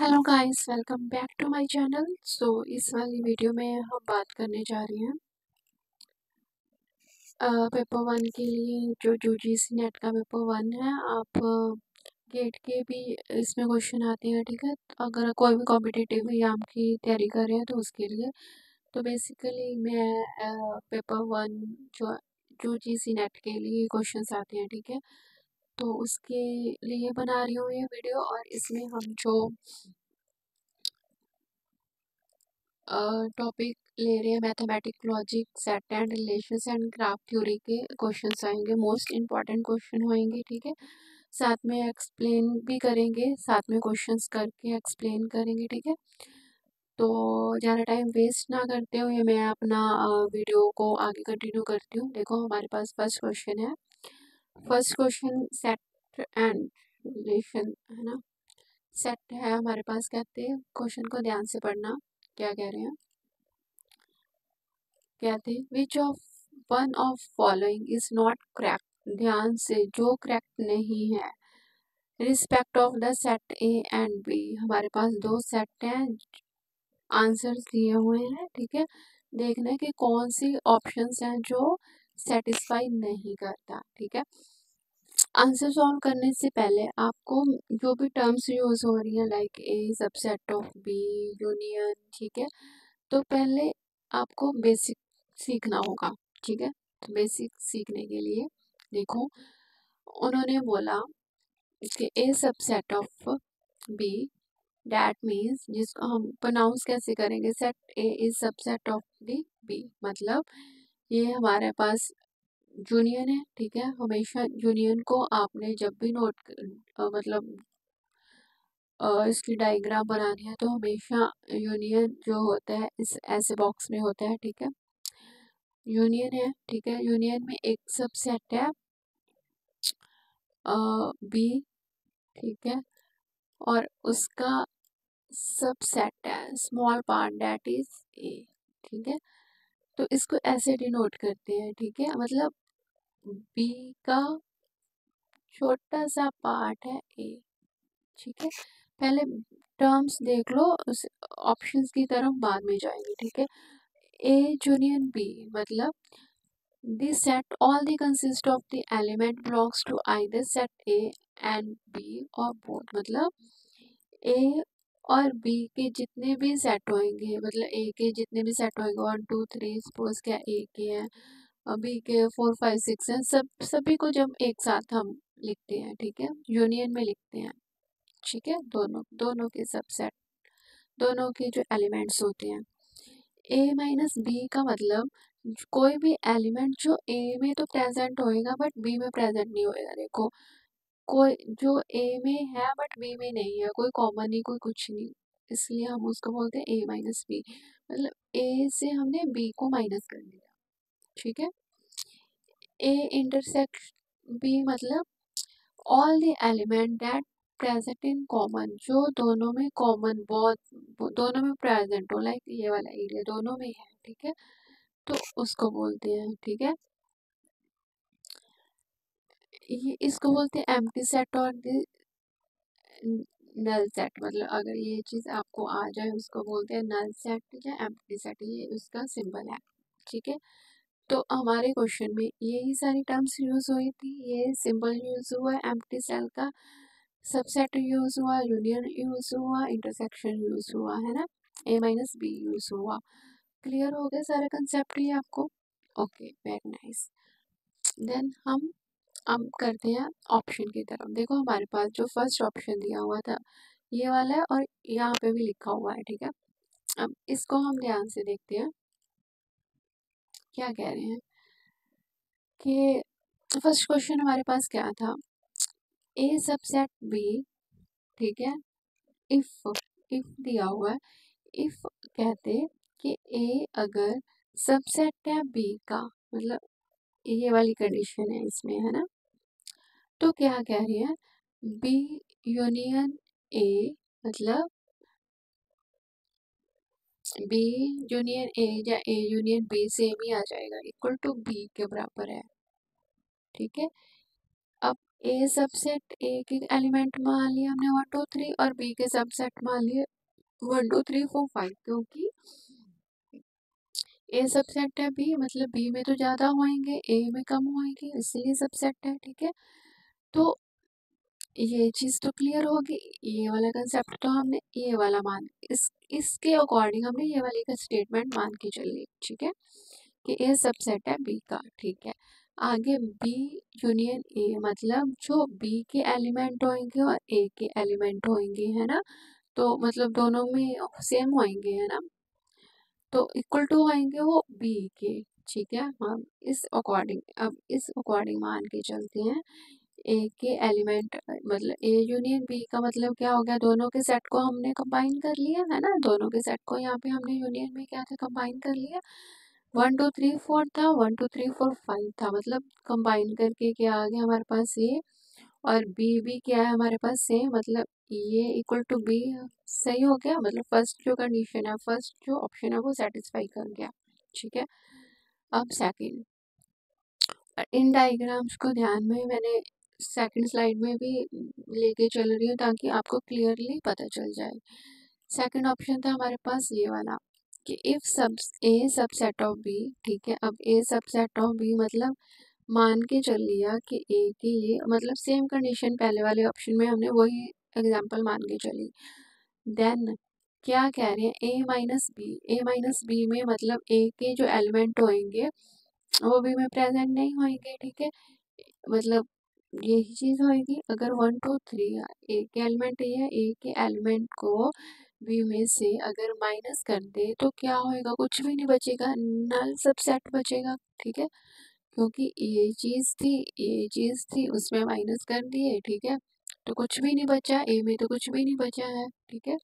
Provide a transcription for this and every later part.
Hello guys, welcome back to my channel. इस वाली video में हम बात करने जा रहे हैं पेपर वन के लिए। जो यूजीसी नेट का पेपर वन है, आप गेट के भी इसमें क्वेश्चन आते हैं, ठीक है। अगर कोई भी कॉम्पिटिटिव एग्जाम की तैयारी कर रहे हैं तो उसके लिए तो बेसिकली मैं पेपर वन जो यूजीसी नेट के लिए क्वेश्चंस आते हैं, ठीक है। तो उसके लिए बना रही हूँ ये वीडियो, और इसमें हम जो टॉपिक ले रहे हैं mathematic logic, set and relations and graph theory के क्वेश्चंस आएंगे, मोस्ट इम्पॉर्टेंट क्वेश्चन होंगे, ठीक है। साथ में एक्सप्लेन भी करेंगे, साथ में क्वेश्चंस करके एक्सप्लेन करेंगे, ठीक है। तो ज़्यादा टाइम वेस्ट ना करते हुए मैं अपना वीडियो को आगे कंटिन्यू करती हूँ। देखो, हमारे पास फर्स्ट क्वेश्चन है। First question set and relation है ना। सेट है हमारे पास, कहते हैं क्वेश्चन को ध्यान से पढ़ना, क्या कह रहे हैं। कहते हैं which of one of following is not correct. ध्यान से, जो करेक्ट नहीं है। Respect of the set A and B, हमारे पास दो सेट हैं, आंसर्स दिए हुए हैं, ठीक है। देखना है कि कौन सी ऑप्शंस हैं जो सेटिस्फाई नहीं करता, ठीक है। आंसर सॉल्व करने से पहले आपको जो भी टर्म्स यूज हो रही हैं, like A subset of B, union, ठीक है। तो पहले आपको बेसिक सीखना होगा, ठीक है। तो बेसिक सीखने के लिए देखो, उन्होंने बोला कि A subset of B, that means, जिसको हम प्रोनाउंस कैसे करेंगे, set A is subset of the B, मतलब ये हमारे पास यूनियन है, ठीक है। हमेशा यूनियन को आपने जब भी मतलब इसकी डायग्राम बनानी है तो हमेशा यूनियन जो होता है इस ऐसे बॉक्स में होता है, ठीक है। यूनियन है, ठीक है। यूनियन में एक सबसेट है बी, ठीक है, और उसका सबसेट है small part, that is a, ठीक है। तो इसको ऐसे डिनोट करते हैं, ठीक है, मतलब बी का छोटा सा पार्ट है ए, ठीक है। पहले टर्म्स देख लो, उस ऑप्शंस की तरफ बाद में जाएंगे, ठीक है। ए यूनियन बी, मतलब this set all the consist of the element belongs to either set A and B or both, मतलब A और B के जितने भी सेट होंगे, मतलब A के जितने भी सेट होंगे, 1 2 3, सपोज क्या A के हैं, B के 4 5 6 हैं, सभी को जब एक साथ हम लिखते हैं, ठीक है, यूनियन में लिखते हैं, ठीक है। दोनों दोनों के सबसेट, दोनों के जो एलिमेंट्स होते हैं। ए माइनस बी का मतलब कोई भी एलिमेंट जो ए में तो प्रेजेंट होएगा बट बी में प्रेजेंट नहीं होएगा। देखो, कोई जो ए में है बट बी में नहीं है, कोई कॉमन नहीं, कोई कुछ नहीं, इसलिए हम उसको बोलते हैं ए माइनस बी, मतलब ए से हमने बी को माइनस कर दिया, ठीक है। ए इंटरसेक्ट बी, मतलब all the element that present in common, जो दोनों में कॉमन, बहुत दोनों में प्रेजेंट हो, लाइक ये वाला एरिया दोनों में है, ठीक है, तो उसको बोलते हैं, ठीक है। ये इसको बोलते हैं एम्प्टी सेट और नल सेट, मतलब अगर ये चीज आपको आ जाए उसको बोलते हैं नल सेट या एम्प्टी सेट, ये उसका सिंबल है, ठीक है। तो हमारे क्वेश्चन में यही सारी टर्म्स यूज हुई थी, ये सिंबल यूज हुआ, एम्प्टी सेल का सबसेट यूज हुआ, यूनियन यूज हुआ, इंटरसेक्शन यूज हुआ, है ना, ए माइनस बी यूज हुआ। क्लियर हो गया सारा कंसेप्ट ये आपको? Okay, very nice. देन हम करते हैं ऑप्शन की तरफ। देखो, हमारे पास जो फर्स्ट ऑप्शन दिया हुआ था ये वाला है, और यहाँ पे भी लिखा हुआ है, ठीक है। अब इसको हम ध्यान से देखते हैं, क्या कह रहे हैं कि फर्स्ट क्वेश्चन हमारे पास क्या था, ए सबसेट बी, ठीक है। इफ इफ दिया हुआ है, इफ कहते कि ए अगर सबसेट है बी का, मतलब ये वाली कंडीशन है इसमें, है ना। तो क्या कह रही है, बी यूनियन ए, मतलब बी यूनियन ए या ए यूनियन बी सेम ही आ जाएगा, इक्वल टू बी के बराबर है, ठीक है। अब ए सबसेट ए के एलिमेंट मान लिए हमने 1 2 3 और बी के सबसेट मान लिए 1 2 3 4 5, क्योंकि ए सबसेट है बी, मतलब बी में तो ज्यादा होंगे ए में कम होंगे, इसलिए सबसेट है। ठीक है, तो ये चीज तो क्लियर होगी। ये वाला कंसेप्ट तो हमने ये वाला मान इसके अकॉर्डिंग हमने ये वाली का स्टेटमेंट मान के चलिए। ठीक है, कि ए सबसेट है बी का। ठीक है, आगे बी यूनियन ए, मतलब जो बी के एलिमेंट होंगे और ए के एलिमेंट होंगे, है ना, तो मतलब दोनों में सेम होंगे, है ना, तो इक्वल टू होंगे वो बी के। ठीक है, हम इस अकॉर्डिंग मान के चलते हैं। ए के एलिमेंट मतलब ए यूनियन बी का मतलब क्या हो गया, दोनों के सेट को हमने कंबाइन कर लिया, है ना, दोनों के सेट को यहाँ पे हमने यूनियन में क्या था, कंबाइन कर लिया। 1 2 3 4 था, 1 2 3 4 5 था, मतलब कंबाइन करके क्या आ गया हमारे पास ये, और बी भी क्या है हमारे पास सेम, मतलब ये इक्वल टू बी। सही हो गया, मतलब फर्स्ट जो कंडीशन है, फर्स्ट जो ऑप्शन है वो सेटिस्फाई कर गया। ठीक है, अब सेकंड, इन डायग्राम्स को ध्यान में मैंने सेकंड स्लाइड में भी लेके चल रही हूँ ताकि आपको क्लियरली पता चल जाए। सेकंड ऑप्शन था हमारे पास ये वाला, कि इफ सब ए सबसेट ऑफ बी। ठीक है, अब ए सबसेट ऑफ बी मतलब मान के चल लिया कि ए की ये, मतलब सेम कंडीशन पहले वाले ऑप्शन में हमने वही एग्जांपल मान के चली। देन क्या कह रहे हैं, ए माइनस बी में मतलब ए के जो एलिमेंट होंगे वो बी में प्रेजेंट नहीं होंगे। ठीक है, मतलब यही चीज होगी। अगर 1 2 3 ए के एलिमेंट ये है, ए के एलिमेंट को बी में से अगर माइनस कर दे तो क्या होएगा, कुछ भी नहीं बचेगा, नल सबसेट बचेगा। ठीक है, क्योंकि ये चीज थी उसमें माइनस कर दिए। ठीक है, तो कुछ भी नहीं बचा, ए में तो कुछ भी नहीं बचा है। ठीक है,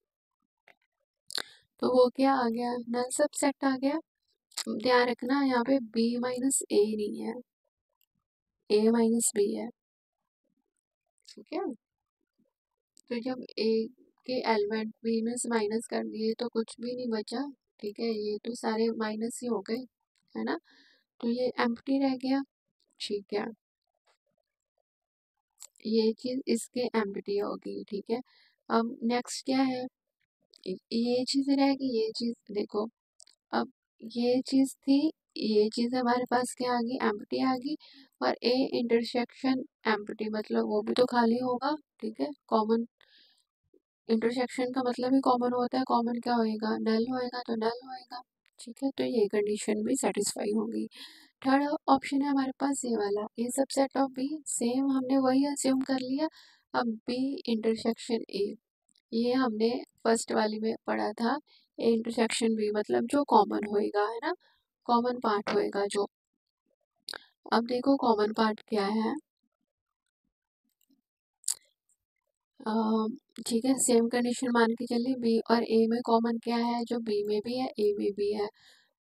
तो वो क्या आ गया, नल सबसेट आ गया। ध्यान रखना यहाँ पे बी माइनस ए नहीं है, ए माइनस बी है। ठीक है, तो जब ए के एलिमेंट बी में से माइनस कर दिए तो कुछ भी नहीं बचा। ठीक है, ये तो सारे माइनस ही हो गए, है ना, तो ये एम्प्टी रह गया। ठीक है, ये चीज इसके एम्प्टी होगी। ठीक है, अब नेक्स्ट क्या है, ये चीज रहेगी, ये चीज देखो, अब ये चीज थी, ये चीज हमारे पास क्या आ गई, एम्प्टी आ गई, और ए इंटरसेक्शन एम्प्टी मतलब वो भी तो खाली होगा। ठीक है, कॉमन इंटरसेक्शन का मतलब ही कॉमन होता है, कॉमन क्या होएगा, नल होएगा, तो नल होएगा। ठीक है, तो ये कंडीशन भी सेटिस्फाई होगी। थर्ड ऑप्शन है हमारे पास ये वाला, ए सबसेट ऑफ बी, सेम हमने वही अज्यूम कर लिया। अब बी इंटरसेक्शन ए, ये हमने फर्स्ट वाली में पढ़ा था, ए इंटरसेक्शन बी मतलब जो कॉमन होएगा, है ना, कॉमन पार्ट होएगा जो। अब देखो कॉमन पार्ट क्या है, ठीक है, सेम कंडीशन मान के चलिए, बी और ए में कॉमन क्या है, जो बी में भी है ए में भी है।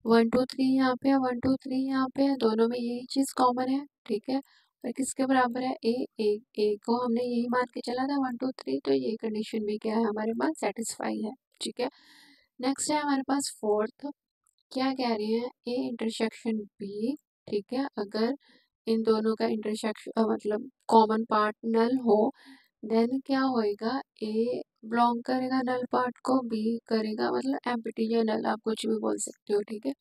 1 2 3 यहाँ पे है, 1 2 3 यहाँ पे है, दोनों में यही चीज कॉमन है। ठीक है, और किसके बराबर है, ए को हमने यही मान के चला था 1 2 3, तो ये कंडीशन भी क्या है हमारे पास, सेटिस्फाई है। ठीक है, नेक्स्ट है हमारे पास फोर्थ, क्या कह रहे हैं, ए इंटरसेक्शन बी। ठीक है, अगर इन दोनों का इंटरसेक्शन मतलब कॉमन पार्ट नल हो, देन क्या होएगा, ए बिलोंग करेगा नल पार्ट को, बी करेगा मतलब एम्प्टी या नल, आप कुछ भी बोल सकते हो। ठीक है,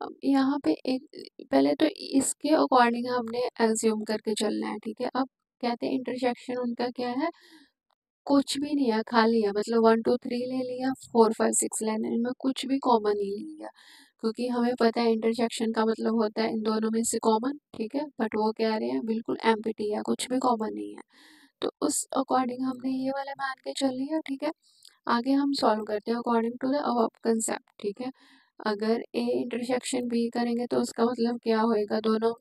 अब यहाँ पे एक, पहले तो इसके अकॉर्डिंग हमने एज्यूम करके चलना है। ठीक है, अब कहते हैं इंटरसेक्शन उनका क्या है, कुछ भी नहीं है, खाली है, मतलब 1 2 3 ले लिया, 4 5 6 लेने, इनमें कुछ भी कॉमन नहीं लिया, क्योंकि हमें पता है इंटरसेक्शन का मतलब होता है इन दोनों में से कॉमन। ठीक है, बट वो कह रहे हैं बिल्कुल एम्प्टी है, कुछ भी कॉमन नहीं है, तो उस अकॉर्डिंग हमने ये वाला मान के चल लिया। ठीक है, आगे हम सॉल्व करते हैं according to the above concept. ठीक है, अगर ए इंटरसेक्शन बी करेंगे तो उसका मतलब क्या होएगा, दोनों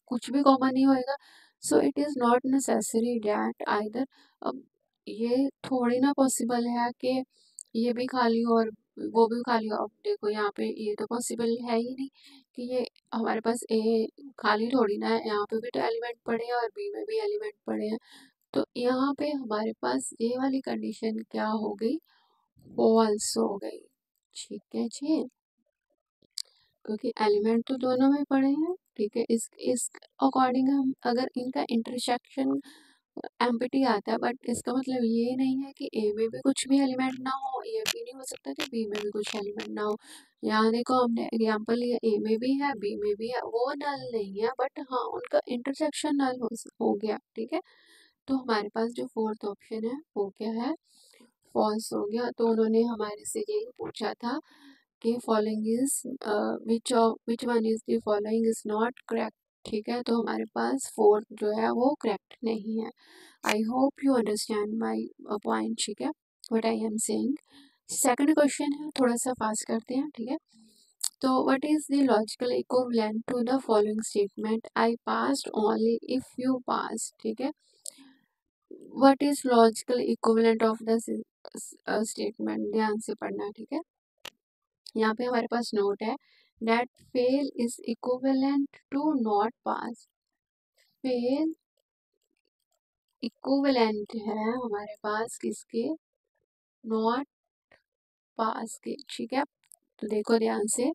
कुछ भी कॉमन नहीं होएगा, so it is not necessary that either. अब ये थोड़ी ना पॉसिबल है कि ये भी खाली हो और वो भी खाली हो। अब देखो यहाँ पे ये तो पॉसिबल है ही नहीं कि ये हमारे पास ए खाली थोड़ी ना है, यहाँ पे भी तो एलिमेंट पड़े हैं और बी में भी एलिमेंट पड़े हैं, तो यहाँ पे हमारे पास ये वाली कंडीशन क्या हो गई, फॉल्स हो गई। ठीक है जी, क्योंकि एलिमेंट तो दोनों में पड़े हैं, ठीक है। इस अकॉर्डिंग हम अगर इनका इंटरसेक्शन एम्प्टी आता है, बट इसका मतलब ये नहीं है कि ए में भी कुछ भी एलिमेंट ना हो, ये भी नहीं हो सकता कि बी में भी कुछ एलिमेंट ना हो। यहाँ देखो हमने एग्जांपल लिया, ए में भी है बी में भी है, वो नल नहीं है, बट हाँ उनका इंटरसेक्शन नल हो गया, ठीक है। तो हमारे पास जो फोर्थ ऑप्शन है वो क्या है, फॉल्स हो गया। तो उन्होंने हमारे से यही पूछा था कि following is which one is the following is not correct, ठीक है। तो हमारे पास फोर्थ जो है वो करेक्ट नहीं है। I hope you understand my point, ठीक है, what I am saying. Second question है, थोड़ा सा फास्ट करते हैं, ठीक है। तो what is the logical equivalent to the following statement, I passed only if you pass, ठीक है। What is logical equivalent of the statement, ध्यान से पढ़ना, ठीक है। यहाँ पे हमारे पास नोट है, that fail is equivalent to not pass। fail equivalent है हमारे पास किसके, नॉट पास के, ठीक है। तो देखो ध्यान से,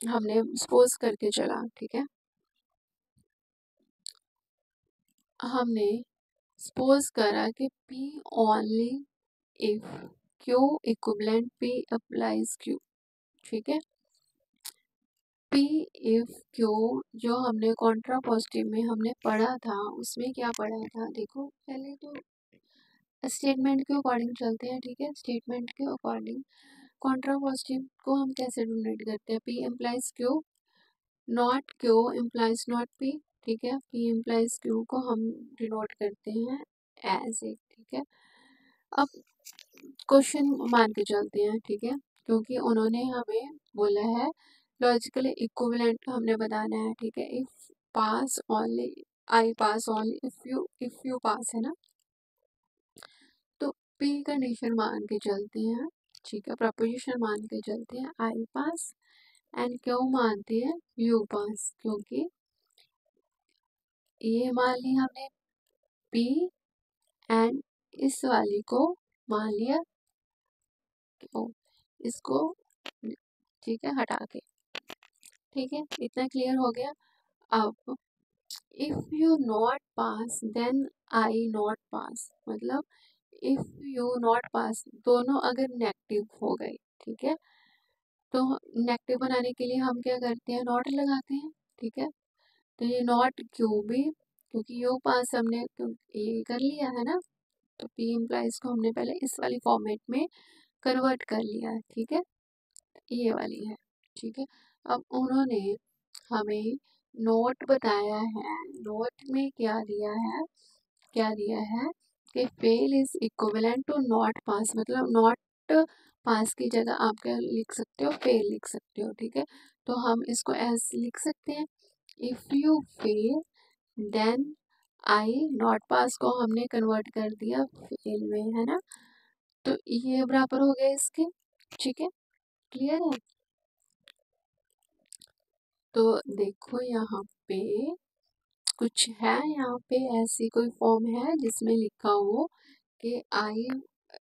हमने सपोज करके चला, ठीक है। हमने सपोज करा कि P only if Q equivalent P applies Q, ठीक है। P इफ Q जो हमने कॉन्ट्रा पॉजिटिव में हमने पढ़ा था, उसमें क्या पढ़ा था, देखो पहले तो स्टेटमेंट के अकॉर्डिंग चलते हैं, ठीक है। स्टेटमेंट के अकॉर्डिंग कॉन्ट्रा पॉजिटिव को हम कैसे डिनोट करते हैं, P implies Q, not Q implies not P, ठीक है। P इम्प्लाइज Q को हम डिनोट करते हैं एज ए, ठीक है। अब क्वेश्चन मान के चलते हैं, ठीक है, क्योंकि उन्होंने हमें बोला है लॉजिकली इक्विवेलेंट हमने बताना है, ठीक है। If pass only, I pass only if you पास, है ना। तो P कंडीशन मान के चलते हैं, ठीक है, प्रपोजिशन मान के चलते हैं, आई पास, एंड क्यों मानते हैं यू पास, क्योंकि ये मान ली हमने P एंड इस वाली को मान लिया क्यों, इसको, ठीक है, हटा के, ठीक है, इतना क्लियर हो गया। अब if you not pass then I not pass, मतलब इफ यू नॉट पास दोनों अगर नेगेटिव हो गए, ठीक है, तो नेगेटिव बनाने के लिए हम क्या करते हैं, नॉट लगाते हैं, ठीक है। तो ये नॉट क्यू भी, क्योंकि यू पास हमने ये कर लिया है ना, तो पी इम्प्लाइज को हमने पहले इस वाली फॉर्मेट में कन्वर्ट कर लिया है, ठीक है, ये वाली है, ठीक है। अब उन्होंने हमें नोट बताया है, नोट में क्या दिया है, क्या दिया है कि fail is equivalent to not pass, मतलब नॉट पास की जगह आप क्या लिख सकते हो, फेल लिख सकते हो, ठीक है। तो हम इसको ऐसे लिख सकते हैं, if you fail then I not pass को हमने कन्वर्ट कर दिया फेल में, है ना। तो ये बराबर हो गया इसके, ठीक है, क्लियर है। तो देखो यहाँ पे कुछ है, यहाँ पे ऐसी कोई फॉर्म है जिसमें लिखा हो कि I,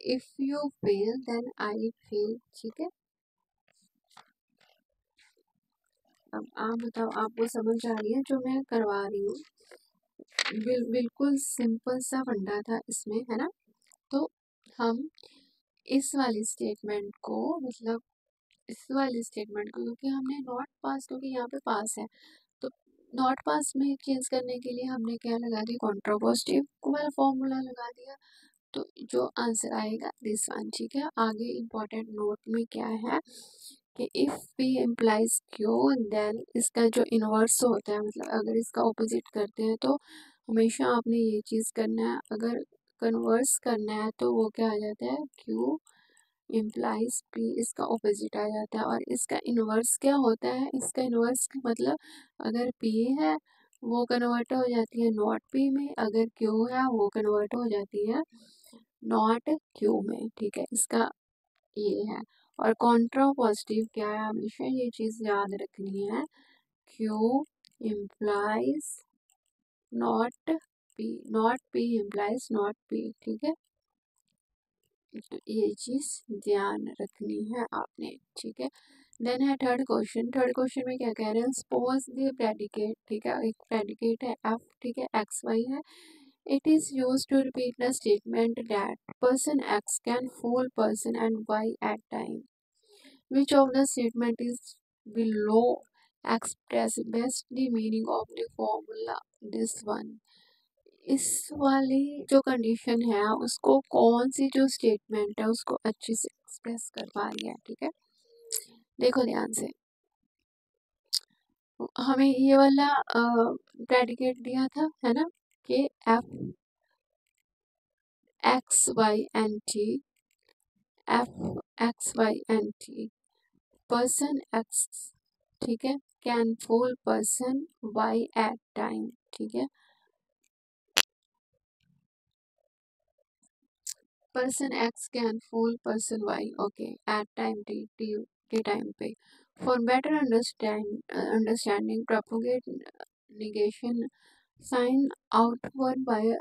if you fail then I fail, ठीक है। अब आप बताओ, आपको समझ आ रही है जो मैं करवा रही हूँ, बिल्कुल सिंपल सा फंडा था इसमें, है ना। तो हम इस वाली स्टेटमेंट को, मतलब इस वाली स्टेटमेंट को, क्योंकि हमने नॉट पास, क्योंकि यहाँ पे पास है, तो नॉट पास में चेंज करने के लिए हमने क्या लगा दिया, कॉन्ट्रा पॉजिटिव को वाला फॉर्मूला लगा दिया। तो जो आंसर आएगा दिस वन, ठीक है। आगे इम्पोर्टेंट नोट में क्या है कि if P implies Q then इसका जो इनवर्स होता है, मतलब अगर इसका ऑपोजिट करते हैं तो हमेशा आपने ये चीज़ करना है, अगर कन्वर्स करना है तो वो क्या आ जाता है, Q इम्प्लाइज P, इसका ऑपोजिट आ जाता है। और इसका इनवर्स क्या होता है, इसका इनवर्स मतलब अगर P है वो कन्वर्ट हो जाती है नॉट P में, अगर Q है वो कन्वर्ट हो जाती है नॉट Q में, ठीक है, इसका ये है। और कॉन्ट्रा पॉजिटिव क्या है, हमेशा ये चीज़ याद रखनी है, Q implies not P, not P implies not P, ठीक है। तो ये चीज ध्यान रखनी है आपने, ठीक है। देन है थर्ड क्वेश्चन। थर्ड क्वेश्चन में क्या कह रहे हैं, सपोज द प्रेडिकेट, ठीक है, एक प्रेडिकेट है एफ, ठीक है, एक्स वाई है। It is use to repeat the statement that person X can fool person and Y at time. Which of the statement is below express best the meaning of the formula this one. इस वाली जो condition है उसको कौन सी जो statement है उसको अच्छे से एक्सप्रेस कर पा रही है, ठीक है। देखो ध्यान से, हमें ये वाला प्रेडिकेट दिया था, है ना, कि F X Y N T, F X Y N T, person X, ठीक है, can fool person Y at time, ठीक है। Person X can fool person Y, okay, at time T, T time पे। For better understanding propagate negation sign outward by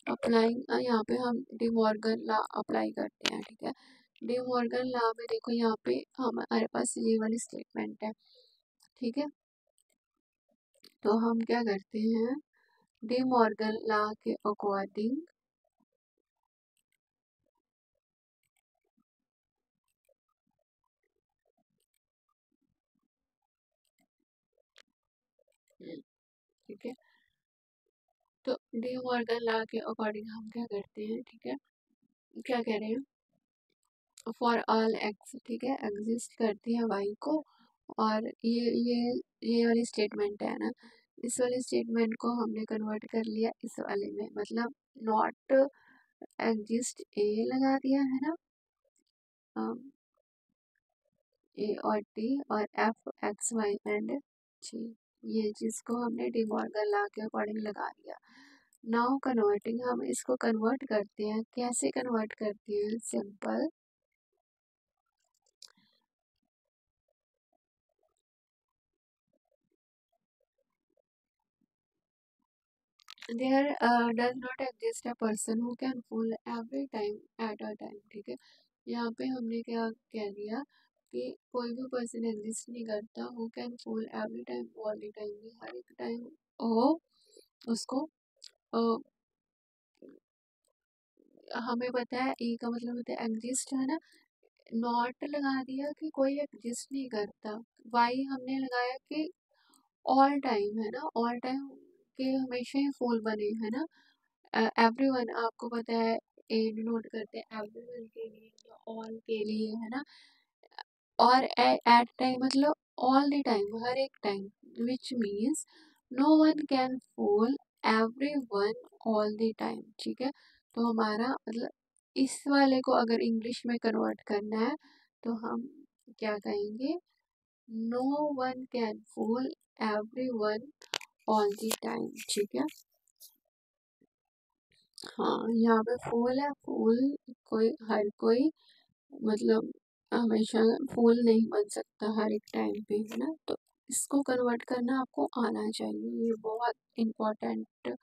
applying, यहाँ पे हम De Morgan law apply करते हैं, ठीक है। डी मॉर्गन लॉ में देखो यहाँ पे हमारे पास ये वाली स्टेटमेंट है, ठीक है। तो हम क्या करते हैं, डी मॉर्गन लॉ के अकॉर्डिंग, ठीक है, तो डी मॉर्गन लॉ के अकॉर्डिंग हम क्या करते हैं, ठीक है, क्या कह रहे हैं, फॉर ऑल एक्स, ठीक है, एग्जिस्ट करती है वाई को। और ये वाली स्टेटमेंट है ना, इस वाली स्टेटमेंट को हमने कन्वर्ट कर लिया इस वाले में, मतलब नॉट एग्जिस्ट ए लगा दिया है ना, ए और टी और एफ एक्स वाई एंड जी, ये चीज को हमने डिमॉर्गन लॉ के अकॉर्डिंग लगा दिया। नाउ कन्वर्टिंग, हम इसको कन्वर्ट करते हैं, कैसे कन्वर्ट करते हैं, simple, there does not exist a person who can fool every time at a time, ठीक है। यहाँ पे हमने क्या कह दिया कि कोई भी पर्सन एग्जिस्ट नहीं करता who can fool every time all the time, हर एक टाइम वो उसको हमें पता है ए का मतलब होता है एग्जिस्ट, है ना। नॉट लगा दिया कि कोई एग्जिस्ट नहीं करता, वाई हमने लगाया कि ऑल टाइम, है ना, ऑल टाइम के हमेशा ही फूल बने, है ना। एवरीवन आपको पता है ए डिनोट करते हैं एवरीवन के लिए या ऑल के लिए, है ना। और एट टाइम मतलब ऑल द टाइम, हर एक time, which means no one can fool every one all the time, ठीक है। तो हमारा मतलब इस वाले को अगर इंग्लिश में कन्वर्ट करना है तो हम क्या कहेंगे, no one can fool every one all the time, ठीक है। हाँ, यहाँ पे फूल है, फूल कोई हर कोई मतलब हमेशा फूल नहीं बन सकता हर एक टाइम पे, है ना। तो इसको कन्वर्ट करना आपको आना चाहिए, ये बहुत इम्पोर्टेंट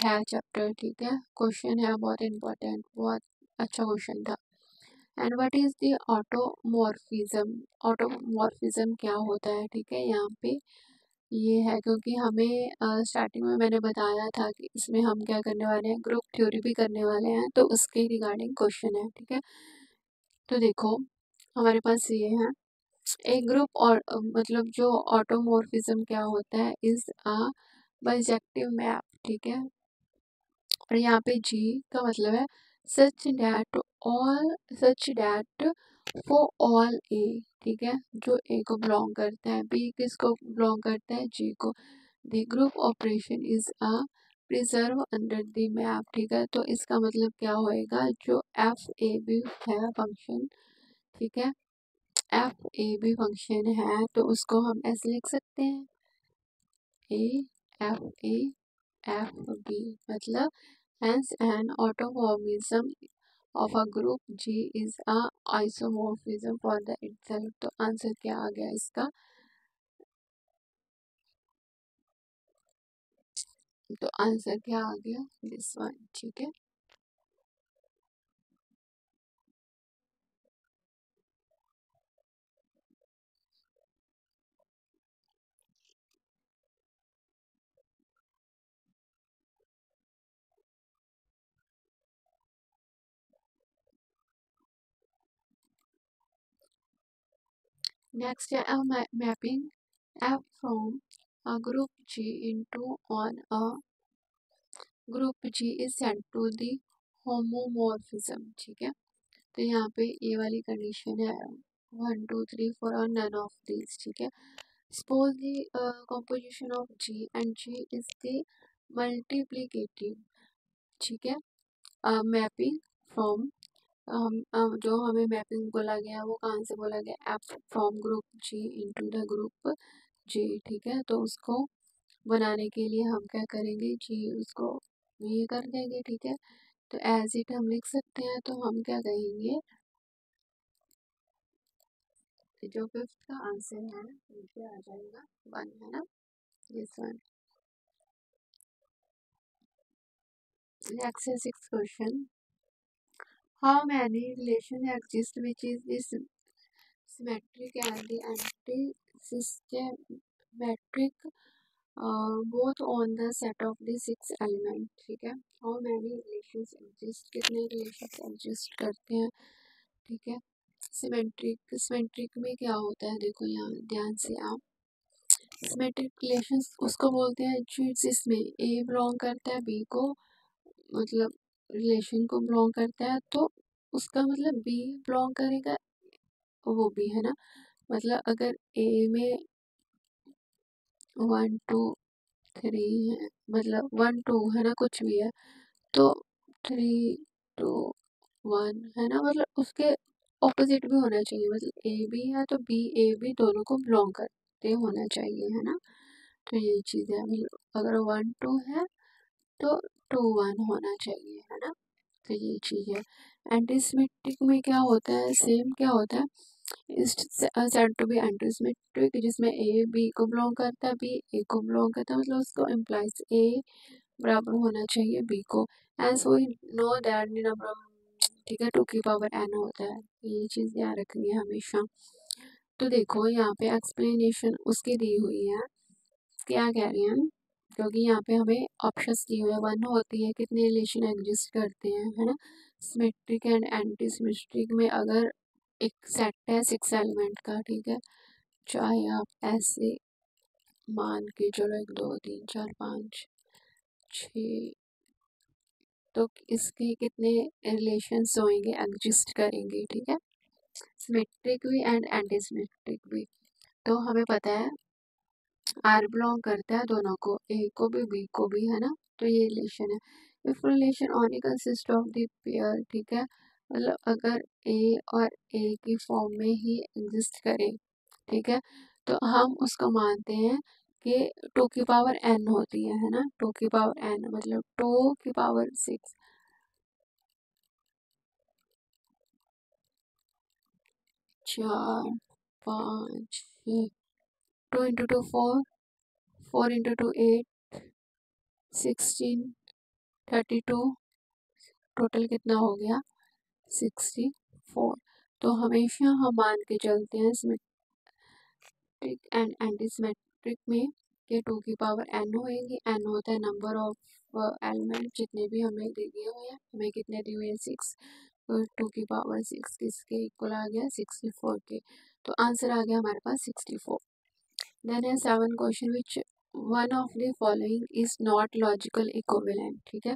है चैप्टर, ठीक है। क्वेश्चन है बहुत इम्पोर्टेंट, बहुत अच्छा क्वेश्चन था। And what is the automorphism, automorphism क्या होता है, ठीक है। यहाँ पे ये है क्योंकि हमें स्टार्टिंग में मैंने बताया था कि इसमें हम क्या करने वाले हैं, ग्रुप थ्योरी भी करने वाले हैं, तो उसके रिगार्डिंग क्वेश्चन है, ठीक है। तो देखो हमारे पास ये है एक ग्रुप, और मतलब जो ऑटोमॉर्फिज्म क्या होता है, इज अ बाइजेक्टिव मैप, ठीक है। और यहाँ पे जी का मतलब है all such that for all A, ठीक है, जो ए को बिलोंग करता है, बी किसको बिलोंग करता है, जी को। The group operation is a preserve under the map, ठीक है। तो इसका मतलब क्या होएगा, जो एफ ए बी है फंक्शन, ठीक है, एफ ए बी फंक्शन है, तो उसको हम ऐसे लिख सकते हैं, ए एफ बी, मतलब hence an automorphism of a group G is a isomorphism for the itself। तो आंसर क्या आ गया इसका, तो आंसर क्या आ गया, दिस वन, ठीक है। नेक्स्ट है mapping f from a group G into on a group G is sent to the homomorphism, ठीक है। तो यहाँ पे ये वाली कंडीशन है 1 2 3 4 और none of these, ठीक है। Suppose the composition of G and G is the multiplicative, ठीक है। मैपिंग फ्रॉम जो हमें मैपिंग बोला गया वो कहाँ से बोला गया, F from group G into the group G, ठीक है। तो उसको बनाने के लिए हम क्या करेंगे, जी उसको ये कर देंगे, ठीक है। तो एज इट हम लिख सकते हैं, तो हम क्या कहेंगे, जो फिफ्थ का आंसर है ये क्या आ जाएगा, 1 है ना, दिस वन। नेक्स्ट है 6th question, how many relation exist which is this symmetric and the anti-symmetric both on the set of the 6 element, ठीक है। how many relations exist, कितने relations exist करते हैं, ठीक है। सिमेट्रिक में क्या होता है, देखो यहाँ ध्यान से आप, सिमेट्रिक रिलेशंस उसको बोलते हैं जिसमें ए बिलोंग करता है बी को, मतलब रिलेशन को बिलोंग करता है, तो उसका मतलब बी बिलोंग करेगा वो भी, है ना। मतलब अगर ए में 1 2 3 है, मतलब 1 2 है ना, कुछ भी है, तो 3 2 1 है ना, मतलब उसके ऑपोजिट भी होना चाहिए, मतलब ए बी है तो बी ए बी दोनों को बिलोंग करते होना चाहिए, है ना। तो ये चीज़ है, मतलब अगर 1 2 है तो 2 1 होना चाहिए, है ना। तो ये चीज़ है। एंटीसिमेट्रिक में क्या होता है, सेम क्या होता है, is said to be antisymmetric, जिसमें ए बी को बिलोंग करता है, बी ए को बिलोंग करता है, मतलब उसको इम्प्लाइज ए बराबर होना चाहिए बी को, as we know that the number, ठीक है, 2 की पावर n होता है, ये चीज़ याद रखनी है हमेशा। तो देखो यहाँ पे एक्सप्लेनेशन उसकी दी हुई है, क्या कह रही हैं, क्योंकि यहाँ पे हमें ऑप्शंस दिए हुए, 1 होती है कितने रिलेशन एग्जिस्ट करते हैं, है ना। सिमेट्रिक एंड एंटी सिमेट्रिक में अगर एक सेट है 6 एलिमेंट का, ठीक है, चाहे आप ऐसे मान के चलो 1 2 3 4 5 6, तो इसके कितने रिलेशंस होंगे, एग्जिस्ट करेंगे, ठीक है, सिमेट्रिक भी एंड एंटी सिमेट्रिक भी। तो हमें पता है आर बिलोंग करता है दोनों को, ए को भी बी को भी, है ना। तो ये रिलेशन है, if relation only consist of the pair, ठीक है, मतलब अगर ए और ए की फॉर्म में ही एग्जिस्ट करे, ठीक है, तो हम उसको मानते हैं कि 2 की पावर n होती है ना, 2 की पावर n मतलब 2 की पावर 6, 4 5 6, 2 इंटू 2 4, 4 इंटू 2 8, 16 32, टोटल कितना हो गया 64। तो हमेशा हम मान के चलते हैं सिमेट्रिक एंड एंटी सिमेट्रिक में कि 2 की पावर n होएगी, n होता है नंबर ऑफ एलिमेंट जितने भी हमें दे दिए हुए हैं, हमें कितने दिए हुए हैं 6, तो 2 की पावर 6 किसके इक्वल आ गया 64 के, तो आंसर आ गया हमारे पास 64। देन है 7 question which one of the following is not logical equivalent, ठीक है,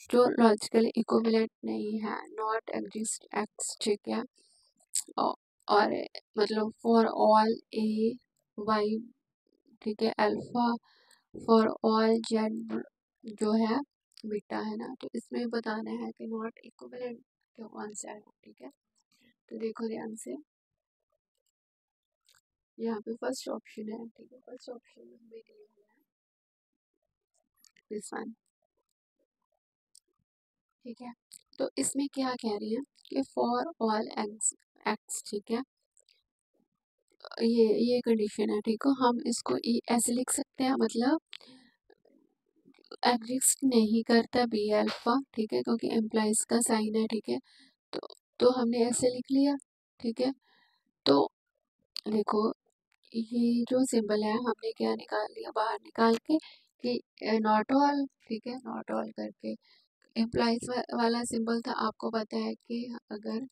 जो लॉजिकल इक्विवेलेंट नहीं है, नॉट एग्जिस्ट एक्स, ठीक है, और मतलब फॉर ऑल ए वाई, ठीक है, अल्फा फॉर ऑल जेड जो है बीटा, है ना। तो इसमें बताना है कि नॉट इक्विवेलेंट कौन सा है, ठीक है। तो देखो ध्यान से, यहाँ पे फर्स्ट ऑप्शन है, ठीक है, फर्स्ट ऑप्शन में हमें दिया हुआ है दिस वन, ठीक है। तो इसमें क्या कह रही है कि फॉर ऑल एक्स एक्स, ठीक है, ये कंडीशन है, ठीक है, हम इसको ऐसे लिख सकते हैं, मतलब एग्जिस्ट नहीं करता बी अल्फा, ठीक है, क्योंकि एम्प्लाइज का साइन है, ठीक है, तो हमने ऐसे लिख लिया, ठीक है। तो देखो ये जो सिंबल है हमने क्या निकाल लिया, बाहर निकाल के कि नॉट ऑल, ठीक है, नॉट ऑल करके एम्प्लाइज वाला सिंबल था, आपको पता है कि अगर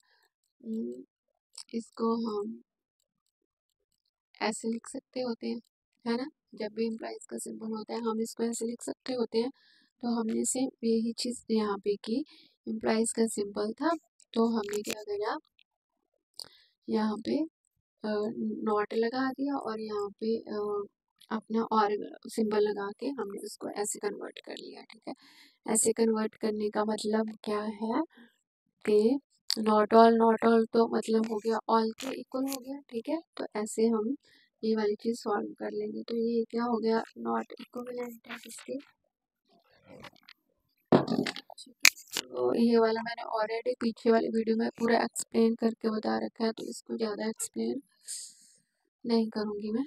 इसको हम ऐसे लिख सकते होते हैं, है ना। जब भी इम्प्लाइज का सिंबल होता है हम इसको ऐसे लिख सकते होते हैं। तो हमने सेम यही चीज़ यहाँ पे की, इम्प्लाइज का सिंबल था तो हमने क्या करा, यहाँ पे नॉट लगा दिया और यहाँ पे अपना और सिंबल लगा के हमने उसको ऐसे कन्वर्ट कर लिया। ठीक है, ऐसे कन्वर्ट करने का मतलब क्या है कि नॉट ऑल तो मतलब हो गया ऑल के इक्वल हो गया। ठीक है, तो ऐसे हम ये वाली चीज़ सॉल्व कर लेंगे। तो ये क्या हो गया, नॉट इक्विवेलेंट है इसके। तो ये वाला मैंने ऑलरेडी पीछे वाली वीडियो में पूरा एक्सप्लेन करके बता रखा है, तो इसको ज़्यादा एक्सप्लेन नहीं करूँगी मैं।